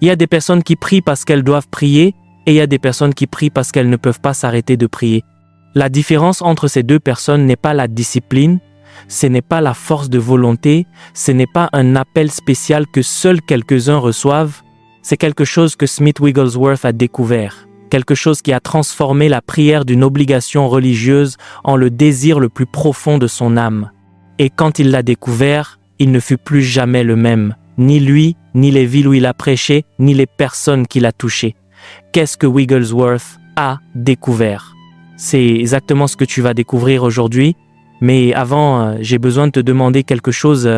Il y a des personnes qui prient parce qu'elles doivent prier et il y a des personnes qui prient parce qu'elles ne peuvent pas s'arrêter de prier. La différence entre ces deux personnes n'est pas la discipline, ce n'est pas la force de volonté, ce n'est pas un appel spécial que seuls quelques-uns reçoivent, c'est quelque chose que Smith Wigglesworth a découvert, quelque chose qui a transformé la prière d'une obligation religieuse en le désir le plus profond de son âme. Et quand il l'a découvert, il ne fut plus jamais le même, ni lui, ni les villes où il a prêché, ni les personnes qu'il a touchées. Qu'est-ce que Wigglesworth a découvert? C'est exactement ce que tu vas découvrir aujourd'hui. Mais avant, j'ai besoin de te demander quelque chose.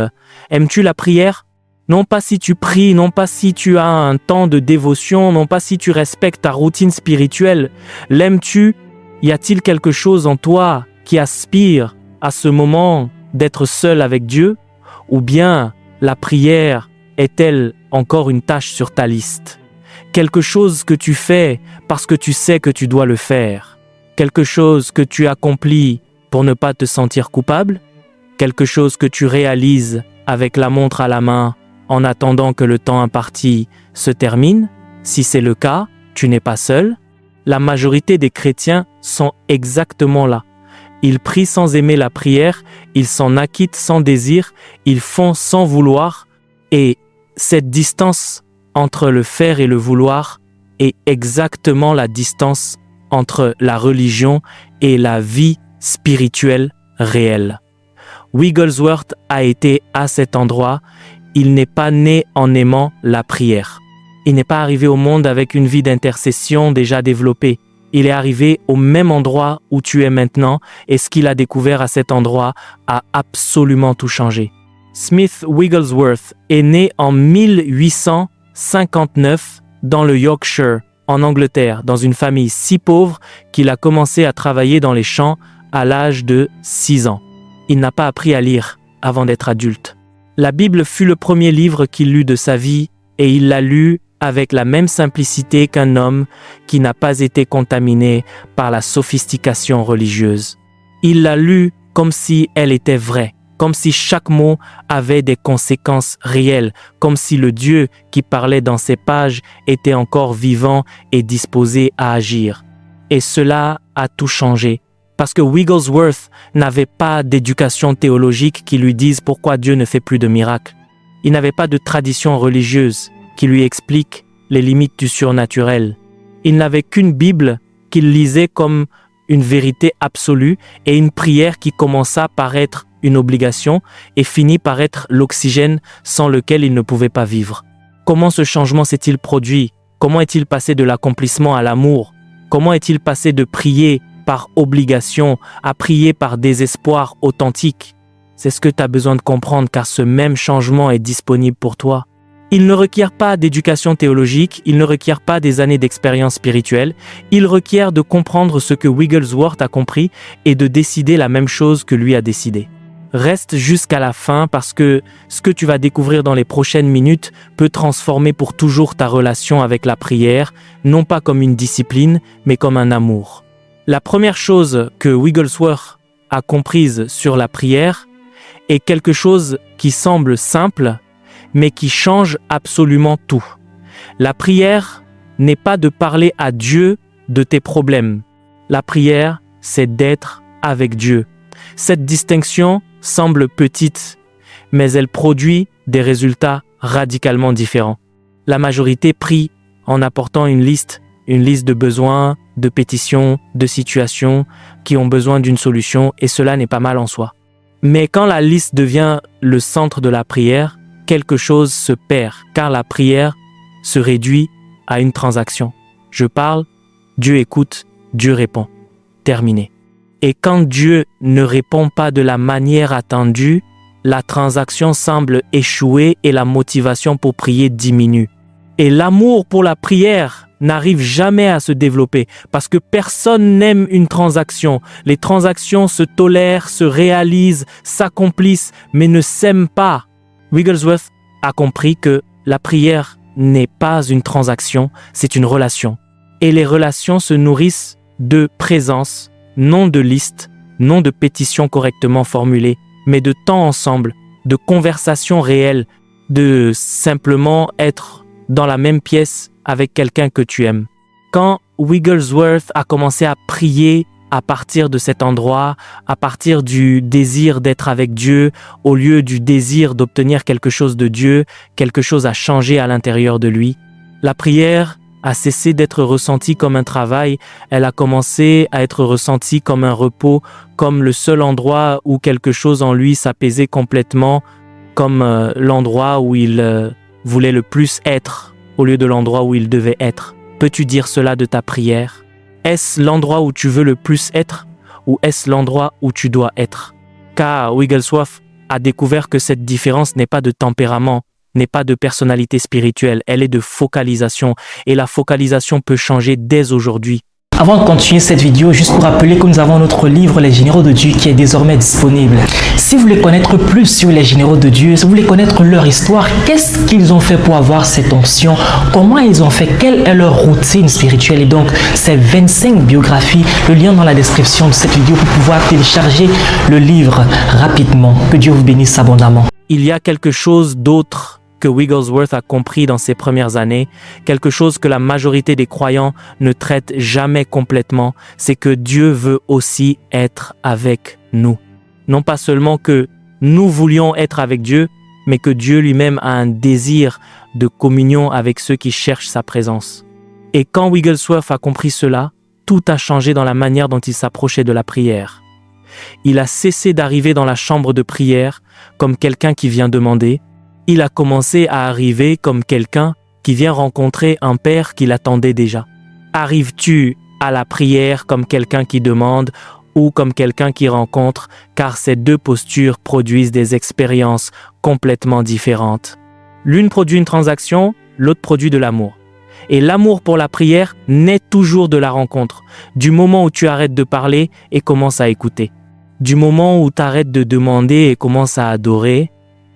Aimes-tu la prière? Non pas si tu pries, non pas si tu as un temps de dévotion, non pas si tu respectes ta routine spirituelle. L'aimes-tu? Y a-t-il quelque chose en toi qui aspire à ce moment d'être seul avec Dieu? Ou bien la prière est-elle encore une tâche sur ta liste? Quelque chose que tu fais parce que tu sais que tu dois le faire. Quelque chose que tu accomplis pour ne pas te sentir coupable? Quelque chose que tu réalises avec la montre à la main en attendant que le temps imparti se termine? Si c'est le cas, tu n'es pas seul. La majorité des chrétiens sont exactement là. Ils prient sans aimer la prière, ils s'en acquittent sans désir, ils font sans vouloir. Et cette distance entre le faire et le vouloir est exactement la distance entre la religion et la vie spirituelle réelle. Wigglesworth a été à cet endroit. Il n'est pas né en aimant la prière. Il n'est pas arrivé au monde avec une vie d'intercession déjà développée. Il est arrivé au même endroit où tu es maintenant et ce qu'il a découvert à cet endroit a absolument tout changé. Smith Wigglesworth est né en 1859 dans le Yorkshire, en Angleterre, dans une famille si pauvre qu'il a commencé à travailler dans les champs à l'âge de 6 ans. Il n'a pas appris à lire avant d'être adulte. La Bible fut le premier livre qu'il lut de sa vie et il l'a lu avec la même simplicité qu'un homme qui n'a pas été contaminé par la sophistication religieuse. Il l'a lu comme si elle était vraie, comme si chaque mot avait des conséquences réelles, comme si le Dieu qui parlait dans ces pages était encore vivant et disposé à agir. Et cela a tout changé, parce que Wigglesworth n'avait pas d'éducation théologique qui lui dise pourquoi Dieu ne fait plus de miracles. Il n'avait pas de tradition religieuse qui lui explique les limites du surnaturel. Il n'avait qu'une Bible qu'il lisait comme une vérité absolue et une prière qui commença par être une obligation et finit par être l'oxygène sans lequel il ne pouvait pas vivre. Comment ce changement s'est-il produit? Comment est-il passé de l'accomplissement à l'amour? Comment est-il passé de prier par obligation à prier par désespoir authentique? C'est ce que tu as besoin de comprendre car ce même changement est disponible pour toi. Il ne requiert pas d'éducation théologique, il ne requiert pas des années d'expérience spirituelle, il requiert de comprendre ce que Wigglesworth a compris et de décider la même chose que lui a décidé. Reste jusqu'à la fin parce que ce que tu vas découvrir dans les prochaines minutes peut transformer pour toujours ta relation avec la prière, non pas comme une discipline, mais comme un amour. La première chose que Wigglesworth a comprise sur la prière est quelque chose qui semble simple, mais qui change absolument tout. La prière n'est pas de parler à Dieu de tes problèmes. La prière, c'est d'être avec Dieu. Cette distinction semble petite, mais elle produit des résultats radicalement différents. La majorité prie en apportant une liste de besoins, de pétitions, de situations qui ont besoin d'une solution, et cela n'est pas mal en soi. Mais quand la liste devient le centre de la prière, quelque chose se perd, car la prière se réduit à une transaction. Je parle, Dieu écoute, Dieu répond. Terminé. Et quand Dieu ne répond pas de la manière attendue, la transaction semble échouer et la motivation pour prier diminue. Et l'amour pour la prière n'arrive jamais à se développer parce que personne n'aime une transaction. Les transactions se tolèrent, se réalisent, s'accomplissent, mais ne s'aiment pas. Wigglesworth a compris que la prière n'est pas une transaction, c'est une relation. Et les relations se nourrissent de présence, non de listes, non de pétitions correctement formulées, mais de temps ensemble, de conversations réelles, de simplement être dans la même pièce avec quelqu'un que tu aimes. Quand Wigglesworth a commencé à prier à partir de cet endroit, à partir du désir d'être avec Dieu, au lieu du désir d'obtenir quelque chose de Dieu, quelque chose a changé à l'intérieur de lui. La prière a cessé d'être ressentie comme un travail, elle a commencé à être ressentie comme un repos, comme le seul endroit où quelque chose en lui s'apaisait complètement, comme l'endroit où il voulait le plus être, au lieu de l'endroit où il devait être. Peux-tu dire cela de ta prière? Est-ce l'endroit où tu veux le plus être ou est-ce l'endroit où tu dois être? Car Wigglesworth a découvert que cette différence n'est pas de tempérament, n'est pas de personnalité spirituelle, elle est de focalisation et la focalisation peut changer dès aujourd'hui. Avant de continuer cette vidéo, juste pour rappeler que nous avons notre livre Les Généraux de Dieu qui est désormais disponible. Si vous voulez connaître plus sur les Généraux de Dieu, si vous voulez connaître leur histoire, qu'est-ce qu'ils ont fait pour avoir cette onction, comment ils ont fait, quelle est leur routine spirituelle et donc ces 25 biographies, le lien dans la description de cette vidéo pour pouvoir télécharger le livre rapidement. Que Dieu vous bénisse abondamment. Il y a quelque chose d'autre que Wigglesworth a compris dans ses premières années, quelque chose que la majorité des croyants ne traitent jamais complètement, c'est que Dieu veut aussi être avec nous. Non pas seulement que nous voulions être avec Dieu, mais que Dieu lui-même a un désir de communion avec ceux qui cherchent sa présence. Et quand Wigglesworth a compris cela, tout a changé dans la manière dont il s'approchait de la prière. Il a cessé d'arriver dans la chambre de prière comme quelqu'un qui vient demander. Il a commencé à arriver comme quelqu'un qui vient rencontrer un père qui l'attendait déjà. Arrives-tu à la prière comme quelqu'un qui demande ou comme quelqu'un qui rencontre, car ces deux postures produisent des expériences complètement différentes. L'une produit une transaction, l'autre produit de l'amour. Et l'amour pour la prière naît toujours de la rencontre, du moment où tu arrêtes de parler et commences à écouter. Du moment où tu arrêtes de demander et commences à adorer,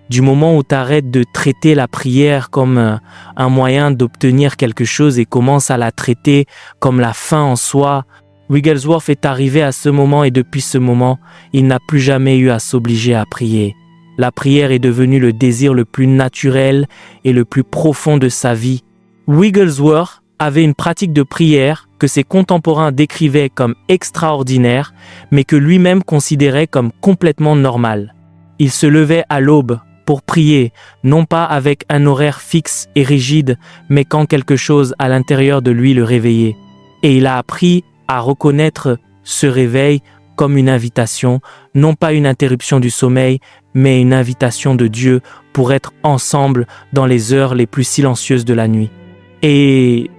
du moment où tu arrêtes de traiter la prière comme un moyen d'obtenir quelque chose et commences à la traiter comme la fin en soi, Wigglesworth est arrivé à ce moment et depuis ce moment, il n'a plus jamais eu à s'obliger à prier. La prière est devenue le désir le plus naturel et le plus profond de sa vie. Wigglesworth avait une pratique de prière que ses contemporains décrivaient comme extraordinaire, mais que lui-même considérait comme complètement normale. Il se levait à l'aube pour prier, non pas avec un horaire fixe et rigide, mais quand quelque chose à l'intérieur de lui le réveillait. Et il a appris à reconnaître ce réveil comme une invitation, non pas une interruption du sommeil, mais une invitation de Dieu pour être ensemble dans les heures les plus silencieuses de la nuit. Et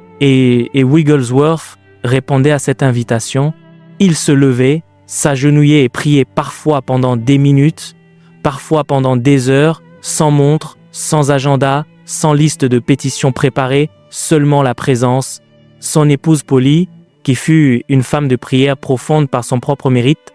Wigglesworth répondait à cette invitation. Il se levait, s'agenouillait et priait parfois pendant des minutes, parfois pendant des heures, sans montre, sans agenda, sans liste de pétitions préparées, seulement la présence. Son épouse Polly, qui fut une femme de prière profonde par son propre mérite,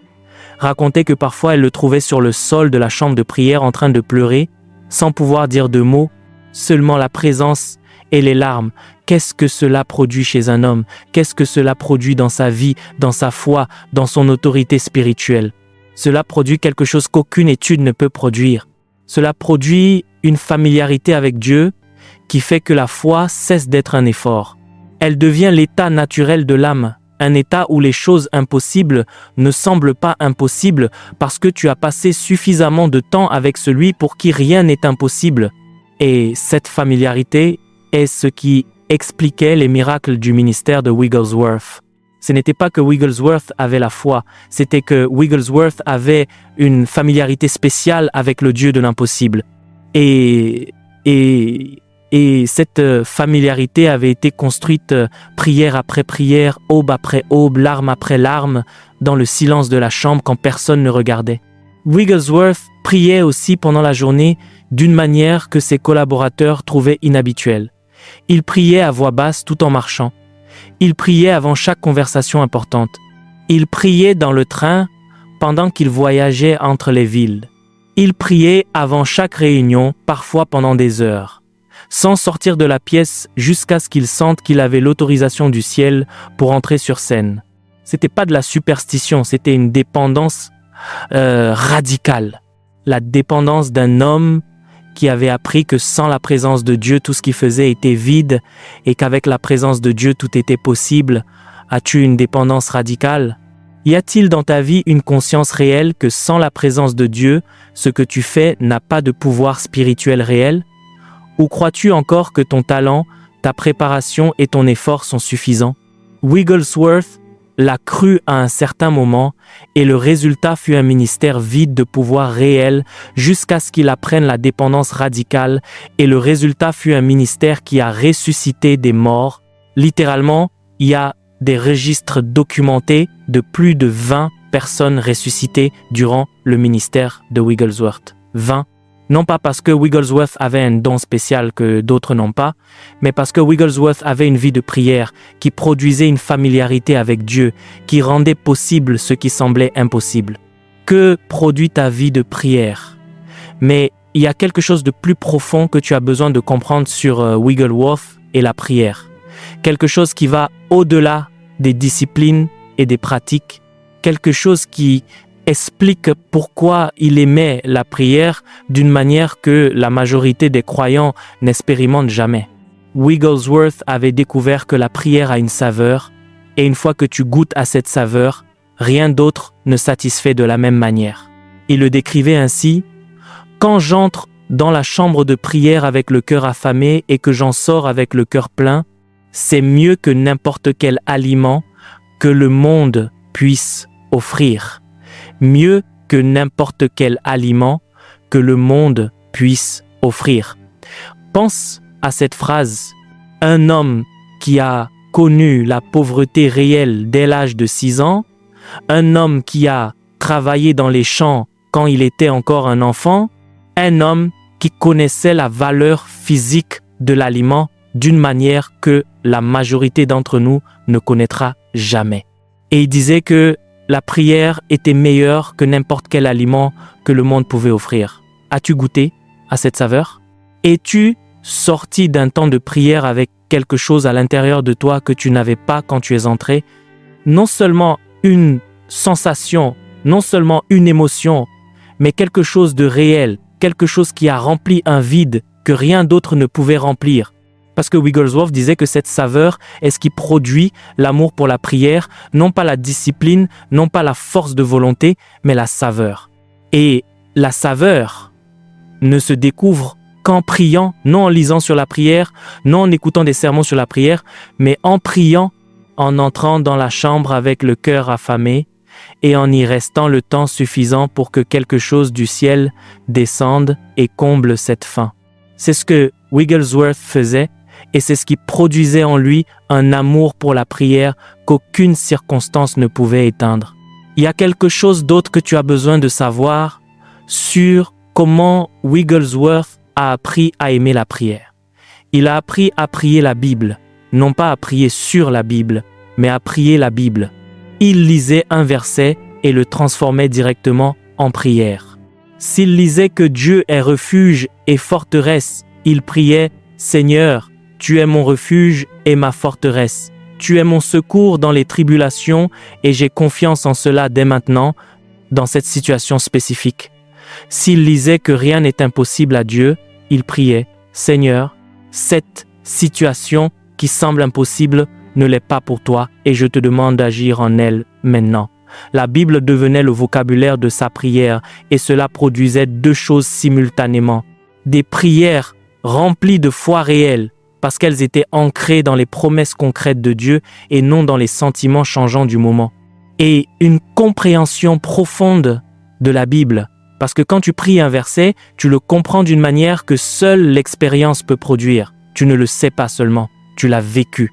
racontait que parfois elle le trouvait sur le sol de la chambre de prière en train de pleurer, sans pouvoir dire de mots, seulement la présence et les larmes. Qu'est-ce que cela produit chez un homme? Qu'est-ce que cela produit dans sa vie, dans sa foi, dans son autorité spirituelle? Cela produit quelque chose qu'aucune étude ne peut produire. Cela produit une familiarité avec Dieu qui fait que la foi cesse d'être un effort. Elle devient l'état naturel de l'âme, un état où les choses impossibles ne semblent pas impossibles parce que tu as passé suffisamment de temps avec celui pour qui rien n'est impossible. Et cette familiarité est ce qui expliquait les miracles du ministère de Wigglesworth. Ce n'était pas que Wigglesworth avait la foi, c'était que Wigglesworth avait une familiarité spéciale avec le Dieu de l'impossible. Et cette familiarité avait été construite prière après prière, aube après aube, larme après larme, dans le silence de la chambre quand personne ne regardait. Wigglesworth priait aussi pendant la journée d'une manière que ses collaborateurs trouvaient inhabituelle. Il priait à voix basse tout en marchant. Il priait avant chaque conversation importante. Il priait dans le train pendant qu'il voyageait entre les villes. Il priait avant chaque réunion, parfois pendant des heures, sans sortir de la pièce jusqu'à ce qu'il sente qu'il avait l'autorisation du ciel pour entrer sur scène. C'était pas de la superstition, c'était une dépendance radicale. La dépendance d'un homme qui avait appris que sans la présence de Dieu, tout ce qu'il faisait était vide et qu'avec la présence de Dieu, tout était possible? As-tu une dépendance radicale? Y a-t-il dans ta vie une conscience réelle que sans la présence de Dieu, ce que tu fais n'a pas de pouvoir spirituel réel? Ou crois-tu encore que ton talent, ta préparation et ton effort sont suffisants? Wigglesworth l'a cru à un certain moment et le résultat fut un ministère vide de pouvoir réel jusqu'à ce qu'il apprenne la dépendance radicale et le résultat fut un ministère qui a ressuscité des morts. Littéralement, il y a des registres documentés de plus de 20 personnes ressuscitées durant le ministère de Wigglesworth. 20. Non pas parce que Wigglesworth avait un don spécial que d'autres n'ont pas, mais parce que Wigglesworth avait une vie de prière qui produisait une familiarité avec Dieu, qui rendait possible ce qui semblait impossible. Que produit ta vie de prière? Mais il y a quelque chose de plus profond que tu as besoin de comprendre sur Wigglesworth et la prière. Quelque chose qui va au-delà des disciplines et des pratiques. Quelque chose qui explique pourquoi il aimait la prière d'une manière que la majorité des croyants n'expérimentent jamais. Wigglesworth avait découvert que la prière a une saveur, et une fois que tu goûtes à cette saveur, rien d'autre ne satisfait de la même manière. Il le décrivait ainsi: « Quand j'entre dans la chambre de prière avec le cœur affamé et que j'en sors avec le cœur plein, c'est mieux que n'importe quel aliment que le monde puisse offrir. » Mieux que n'importe quel aliment que le monde puisse offrir. Pense à cette phrase. Un homme qui a connu la pauvreté réelle dès l'âge de 6 ans, un homme qui a travaillé dans les champs quand il était encore un enfant, un homme qui connaissait la valeur physique de l'aliment d'une manière que la majorité d'entre nous ne connaîtra jamais. Et il disait que la prière était meilleure que n'importe quel aliment que le monde pouvait offrir. As-tu goûté à cette saveur? Es-tu sorti d'un temps de prière avec quelque chose à l'intérieur de toi que tu n'avais pas quand tu es entré? Non seulement une sensation, non seulement une émotion, mais quelque chose de réel, quelque chose qui a rempli un vide que rien d'autre ne pouvait remplir. Parce que Wigglesworth disait que cette saveur est ce qui produit l'amour pour la prière, non pas la discipline, non pas la force de volonté, mais la saveur. Et la saveur ne se découvre qu'en priant, non en lisant sur la prière, non en écoutant des sermons sur la prière, mais en priant, en entrant dans la chambre avec le cœur affamé et en y restant le temps suffisant pour que quelque chose du ciel descende et comble cette faim. C'est ce que Wigglesworth faisait. Et c'est ce qui produisait en lui un amour pour la prière qu'aucune circonstance ne pouvait éteindre. Il y a quelque chose d'autre que tu as besoin de savoir sur comment Wigglesworth a appris à aimer la prière. Il a appris à prier la Bible, non pas à prier sur la Bible, mais à prier la Bible. Il lisait un verset et le transformait directement en prière. S'il lisait que Dieu est refuge et forteresse, il priait « Seigneur, tu es mon refuge et ma forteresse. Tu es mon secours dans les tribulations et j'ai confiance en cela dès maintenant dans cette situation spécifique. » S'il lisait que rien n'est impossible à Dieu, il priait « Seigneur, cette situation qui semble impossible ne l'est pas pour toi et je te demande d'agir en elle maintenant. » La Bible devenait le vocabulaire de sa prière et cela produisait deux choses simultanément. Des prières remplies de foi réelle, parce qu'elles étaient ancrées dans les promesses concrètes de Dieu et non dans les sentiments changeants du moment. Et une compréhension profonde de la Bible, parce que quand tu pries un verset, tu le comprends d'une manière que seule l'expérience peut produire. Tu ne le sais pas seulement, tu l'as vécu.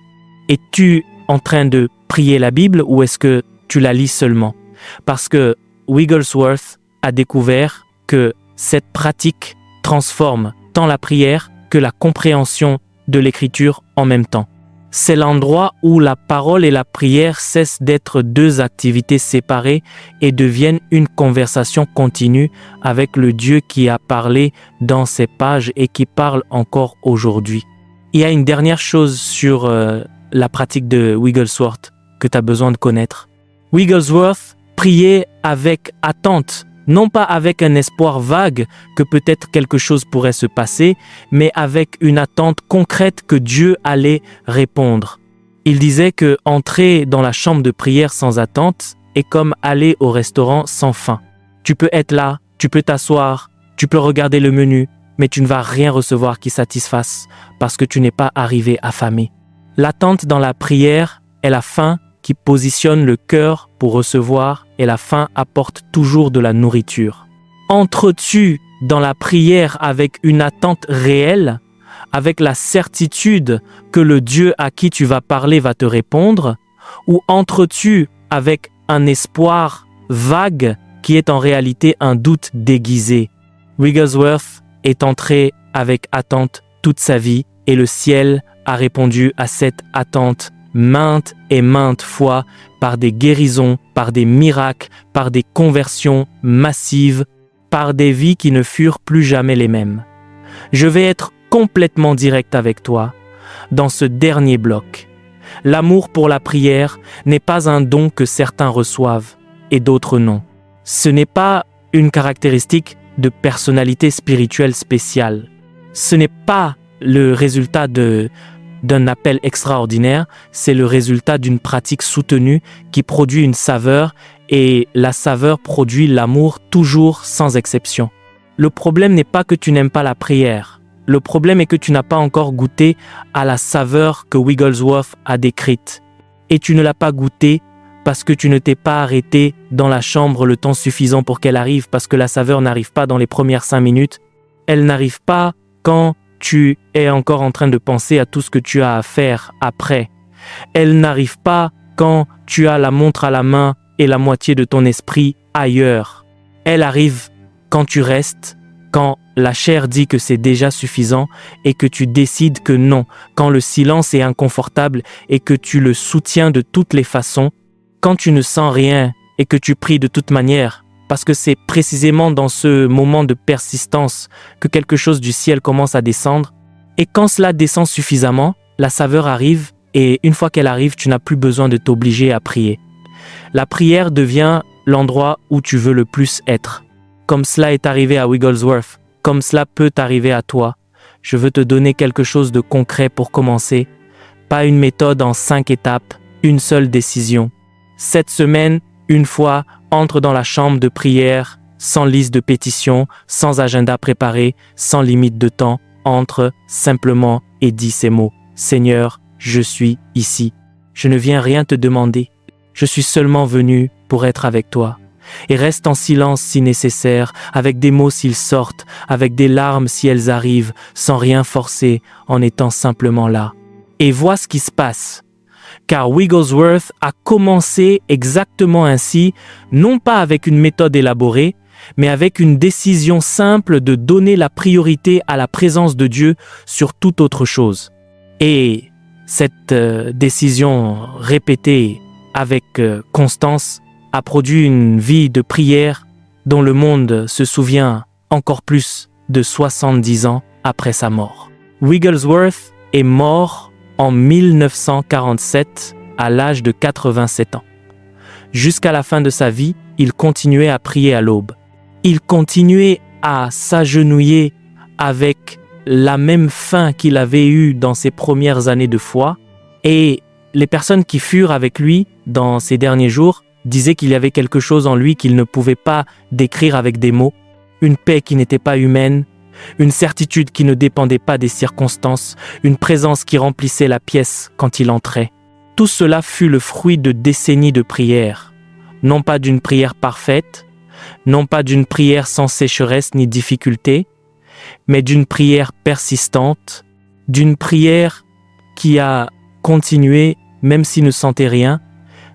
Es-tu en train de prier la Bible ou est-ce que tu la lis seulement? Parce que Wigglesworth a découvert que cette pratique transforme tant la prière que la compréhension de l'écriture en même temps. C'est l'endroit où la parole et la prière cessent d'être deux activités séparées et deviennent une conversation continue avec le Dieu qui a parlé dans ces pages et qui parle encore aujourd'hui. Il y a une dernière chose sur la pratique de Wigglesworth que tu as besoin de connaître. Wigglesworth priait avec attente Non pas avec un espoir vague que peut-être quelque chose pourrait se passer, mais avec une attente concrète que Dieu allait répondre. Il disait que entrer dans la chambre de prière sans attente est comme aller au restaurant sans faim. Tu peux être là, tu peux t'asseoir, tu peux regarder le menu, mais tu ne vas rien recevoir qui satisfasse parce que tu n'es pas arrivé affamé. L'attente dans la prière est la faim qui positionne le cœur pour recevoir et la faim apporte toujours de la nourriture. Entres-tu dans la prière avec une attente réelle, avec la certitude que le Dieu à qui tu vas parler va te répondre, ou entres-tu avec un espoir vague qui est en réalité un doute déguisé? Wigglesworth est entré avec attente toute sa vie et le ciel a répondu à cette attente maintes et maintes fois par des guérisons, par des miracles, par des conversions massives, par des vies qui ne furent plus jamais les mêmes. Je vais être complètement direct avec toi dans ce dernier bloc. L'amour pour la prière n'est pas un don que certains reçoivent et d'autres non. Ce n'est pas une caractéristique de personnalité spirituelle spéciale. Ce n'est pas le résultat d'un appel extraordinaire, c'est le résultat d'une pratique soutenue qui produit une saveur et la saveur produit l'amour toujours sans exception. Le problème n'est pas que tu n'aimes pas la prière. Le problème est que tu n'as pas encore goûté à la saveur que Wigglesworth a décrite. Et tu ne l'as pas goûtée parce que tu ne t'es pas arrêté dans la chambre le temps suffisant pour qu'elle arrive, parce que la saveur n'arrive pas dans les premières 5 minutes. Elle n'arrive pas quand tu es encore en train de penser à tout ce que tu as à faire après. Elle n'arrive pas quand tu as la montre à la main et la moitié de ton esprit ailleurs. Elle arrive quand tu restes, quand la chair dit que c'est déjà suffisant et que tu décides que non, quand le silence est inconfortable et que tu le soutiens de toutes les façons, quand tu ne sens rien et que tu pries de toute manière, parce que c'est précisément dans ce moment de persistance que quelque chose du ciel commence à descendre. Et quand cela descend suffisamment, la saveur arrive et une fois qu'elle arrive, tu n'as plus besoin de t'obliger à prier. La prière devient l'endroit où tu veux le plus être. Comme cela est arrivé à Wigglesworth, comme cela peut t'arriver à toi, je veux te donner quelque chose de concret pour commencer. Pas une méthode en 5 étapes, une seule décision. Cette semaine, une fois, entre dans la chambre de prière, sans liste de pétitions, sans agenda préparé, sans limite de temps, entre simplement et dis ces mots. Seigneur, je suis ici. Je ne viens rien te demander. Je suis seulement venu pour être avec toi. Et reste en silence si nécessaire, avec des mots s'ils sortent, avec des larmes si elles arrivent, sans rien forcer, en étant simplement là. Et vois ce qui se passe. Car Wigglesworth a commencé exactement ainsi, non pas avec une méthode élaborée, mais avec une décision simple de donner la priorité à la présence de Dieu sur toute autre chose. Et cette décision répétée avec constance a produit une vie de prière dont le monde se souvient encore plus de 70 ans après sa mort. Wigglesworth est mort en 1947 à l'âge de 87 ans. Jusqu'à la fin de sa vie, il continuait à prier à l'aube. Il continuait à s'agenouiller avec la même faim qu'il avait eue dans ses premières années de foi. Et les personnes qui furent avec lui dans ces derniers jours disaient qu'il y avait quelque chose en lui qu'il ne pouvait pas décrire avec des mots, une paix qui n'était pas humaine, une certitude qui ne dépendait pas des circonstances, une présence qui remplissait la pièce quand il entrait. Tout cela fut le fruit de décennies de prière, non pas d'une prière parfaite, non pas d'une prière sans sécheresse ni difficulté, mais d'une prière persistante, d'une prière qui a continué même s'il ne sentait rien,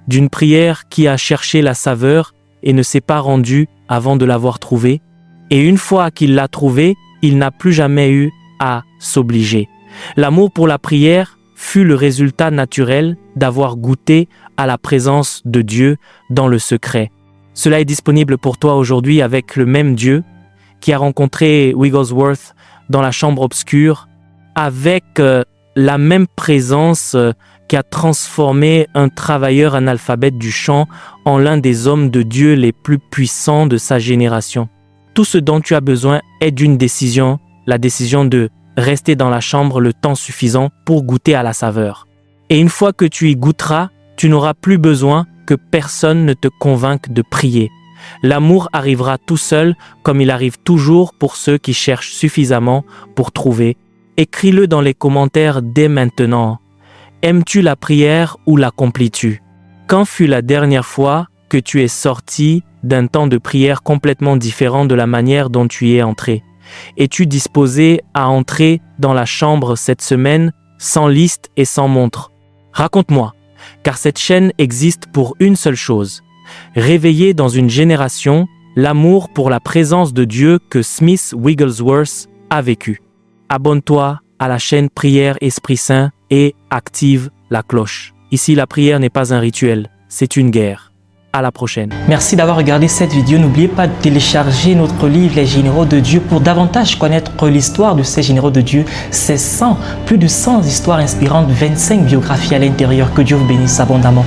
d'une prière qui a cherché la saveur et ne s'est pas rendue avant de l'avoir trouvée. Et une fois qu'il l'a trouvée, il n'a plus jamais eu à s'obliger. L'amour pour la prière fut le résultat naturel d'avoir goûté à la présence de Dieu dans le secret. Cela est disponible pour toi aujourd'hui avec le même Dieu qui a rencontré Wigglesworth dans la chambre obscure, avec la même présence qui a transformé un travailleur analphabète du champ en l'un des hommes de Dieu les plus puissants de sa génération. Tout ce dont tu as besoin est d'une décision, la décision de rester dans la chambre le temps suffisant pour goûter à la saveur. Et une fois que tu y goûteras, tu n'auras plus besoin que personne ne te convainque de prier. L'amour arrivera tout seul, comme il arrive toujours pour ceux qui cherchent suffisamment pour trouver. Écris-le dans les commentaires dès maintenant. Aimes-tu la prière ou l'accomplis-tu? Quand fut la dernière fois que tu es sorti d'un temps de prière complètement différent de la manière dont tu y es entré? Es-tu disposé à entrer dans la chambre cette semaine sans liste et sans montre? Raconte-moi, car cette chaîne existe pour une seule chose: réveiller dans une génération l'amour pour la présence de Dieu que Smith Wigglesworth a vécu. Abonne-toi à la chaîne Prière Esprit Saint et active la cloche. Ici, la prière n'est pas un rituel, c'est une guerre. À la prochaine. Merci d'avoir regardé cette vidéo. N'oubliez pas de télécharger notre livre Les Généraux de Dieu pour davantage connaître l'histoire de ces généraux de Dieu. C'est plus de 100 histoires inspirantes, 25 biographies à l'intérieur. Que Dieu vous bénisse abondamment.